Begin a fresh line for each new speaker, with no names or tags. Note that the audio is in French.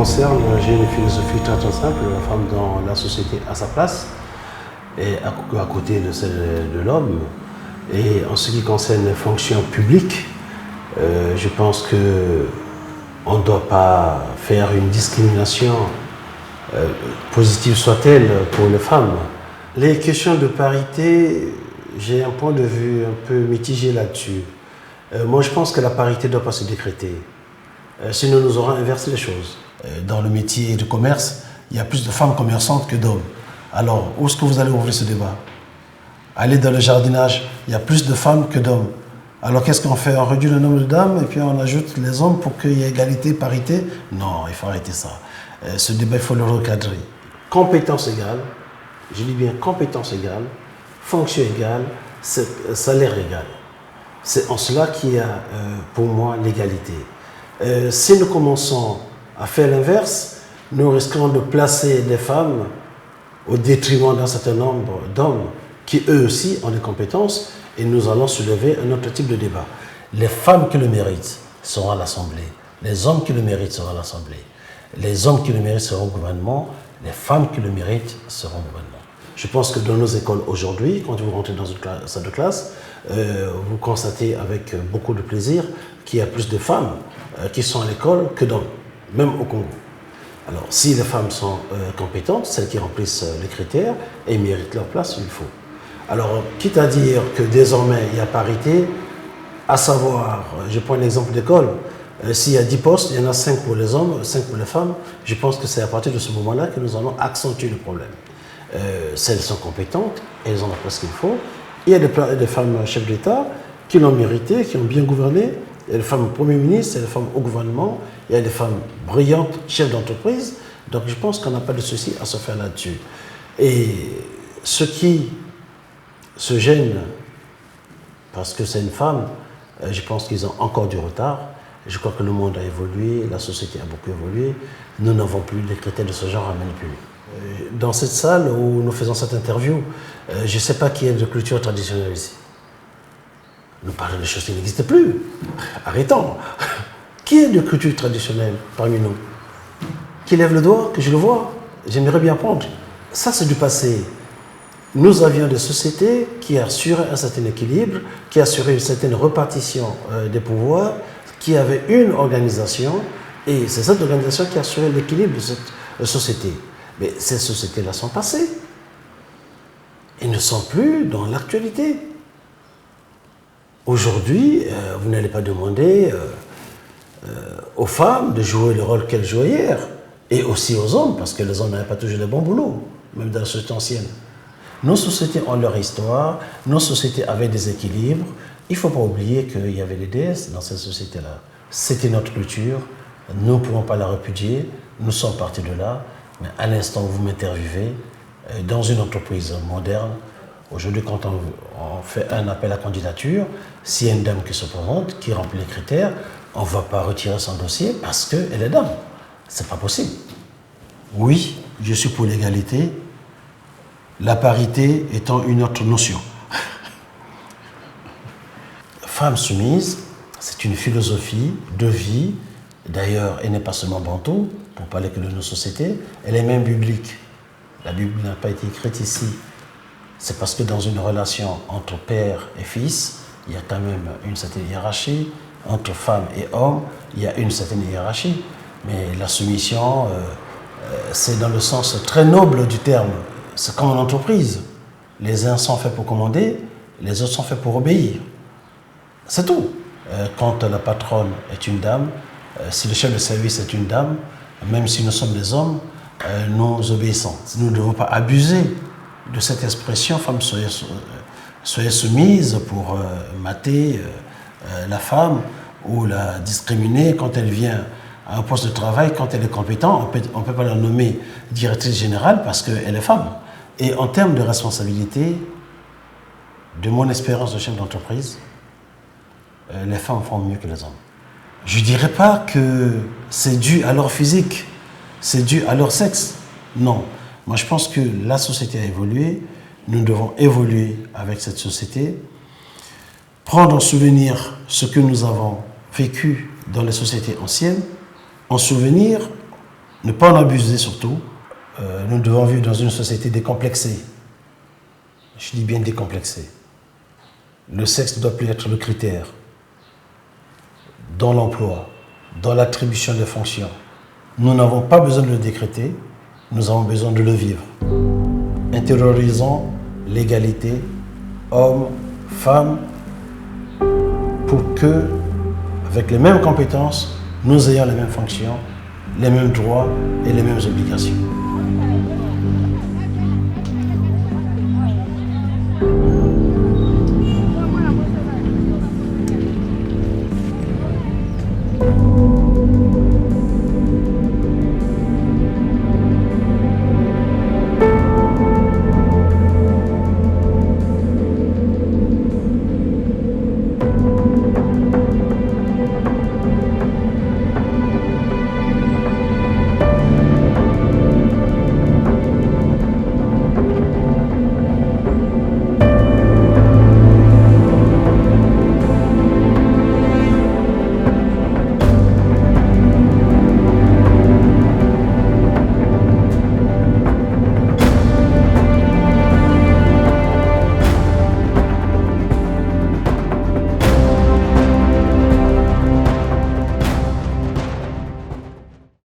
concerne, j'ai une philosophie très très simple. La femme dans la société a sa place, et à côté de celle de l'homme. Et en ce qui concerne les fonctions publiques, je pense qu'on ne doit pas faire une discrimination, positive soit-elle, pour les femmes. Les questions de parité, j'ai un point de vue un peu mitigé là-dessus. Moi, je pense que la parité ne doit pas se décréter. Sinon, nous aurons inversé les choses. Dans le métier de commerce, il y a plus de femmes commerçantes que d'hommes. Alors, où est-ce que vous allez ouvrir ce débat? Aller dans le jardinage, il y a plus de femmes que d'hommes. Alors, qu'est-ce qu'on fait? On réduit le nombre de dames et puis on ajoute les hommes pour qu'il y ait égalité, parité? Non, il faut arrêter ça. Ce débat, il faut le recadrer. Compétence égale, je dis bien compétence égale, fonction égale, salaire égal. C'est en cela qu'il y a, pour moi, l'égalité. Si nous commençons à faire l'inverse, nous risquons de placer les femmes au détriment d'un certain nombre d'hommes qui, eux aussi, ont des compétences, et nous allons soulever un autre type de débat. Les femmes qui le méritent seront à l'Assemblée. Les hommes qui le méritent seront à l'Assemblée. Les hommes qui le méritent seront au gouvernement. Les femmes qui le méritent seront au gouvernement. Je pense que dans nos écoles aujourd'hui, quand vous rentrez dans une salle de classe, vous constatez avec beaucoup de plaisir qu'il y a plus de femmes qui sont à l'école que d'hommes, même au Congo. Alors, si les femmes sont compétentes, celles qui remplissent les critères, et méritent leur place, il faut. Alors, quitte à dire que désormais il y a parité, à savoir, je prends l'exemple d'école, s'il y a 10 postes, il y en a 5 pour les hommes, 5 pour les femmes, je pense que c'est à partir de ce moment-là que nous allons accentuer le problème. Celles sont compétentes, elles ont la place qu'il faut. Il y a des femmes chefs d'État qui l'ont mérité, qui ont bien gouverné. Il y a des femmes premiers ministres, il y a des femmes au gouvernement, il y a des femmes brillantes, chefs d'entreprise. Donc je pense qu'on n'a pas de souci à se faire là-dessus. Et ceux qui se gênent parce que c'est une femme, je pense qu'ils ont encore du retard. Je crois que le monde a évolué, la société a beaucoup évolué. Nous n'avons plus les critères de ce genre à manipuler. Dans cette salle où nous faisons cette interview, je ne sais pas qui est de culture traditionnelle ici. Nous parlons de choses qui n'existent plus. Arrêtons. Qui est de culture traditionnelle parmi nous? Qui lève le doigt, que je le vois? J'aimerais bien apprendre. Ça, c'est du passé. Nous avions des sociétés qui assuraient un certain équilibre, qui assuraient une certaine répartition des pouvoirs, qui avaient une organisation, et c'est cette organisation qui assurait l'équilibre de cette société. Mais ces sociétés-là sont passées. Elles ne sont plus dans l'actualité. Aujourd'hui, vous n'allez pas demander aux femmes de jouer le rôle qu'elles jouaient hier, et aussi aux hommes, parce que les hommes n'avaient pas toujours le bon boulot, même dans la société ancienne. Nos sociétés ont leur histoire, nos sociétés avaient des équilibres. Il ne faut pas oublier qu'il y avait des déesses dans ces sociétés-là. C'était notre culture, nous ne pouvons pas la répudier, nous sommes partis de là, mais à l'instant où vous m'interviewez, dans une entreprise moderne, aujourd'hui, quand on fait un appel à candidature, s'il y a une dame qui se présente, qui remplit les critères, on ne va pas retirer son dossier parce qu'elle est dame. Ce n'est pas possible. Oui, je suis pour l'égalité, la parité étant une autre notion. Femme soumise, c'est une philosophie de vie. D'ailleurs, elle n'est pas seulement bantou, pour parler que de nos sociétés, elle est même biblique. La Bible n'a pas été écrite ici. C'est parce que dans une relation entre père et fils, il y a quand même une certaine hiérarchie. Entre femme et homme, il y a une certaine hiérarchie. Mais la soumission, c'est dans le sens très noble du terme. C'est comme en entreprise. Les uns sont faits pour commander, les autres sont faits pour obéir. C'est tout. Quand la patronne est une dame, si le chef de service est une dame, même si nous sommes des hommes, nous obéissons. Nous ne devons pas abuser de cette expression « femme, soyez soumise » pour mater la femme ou la discriminer quand elle vient à un poste de travail, quand elle est compétente. On ne peut pas la nommer directrice générale parce qu'elle est femme. Et en termes de responsabilité, de mon expérience de chef d'entreprise, les femmes font mieux que les hommes. Je ne dirais pas que c'est dû à leur physique, c'est dû à leur sexe. Non. Moi, je pense que la société a évolué. Nous devons évoluer avec cette société, prendre en souvenir ce que nous avons vécu dans les sociétés anciennes, en souvenir ne pas en abuser surtout. Nous devons vivre dans une société décomplexée. Je dis bien décomplexée. Le sexe ne doit plus être le critère dans l'emploi, dans l'attribution des fonctions. Nous n'avons pas besoin de le décréter, nous avons besoin de le vivre. Intériorisons l'égalité hommes, femmes, pour que, avec les mêmes compétences, nous ayons les mêmes fonctions, les mêmes droits et les mêmes obligations.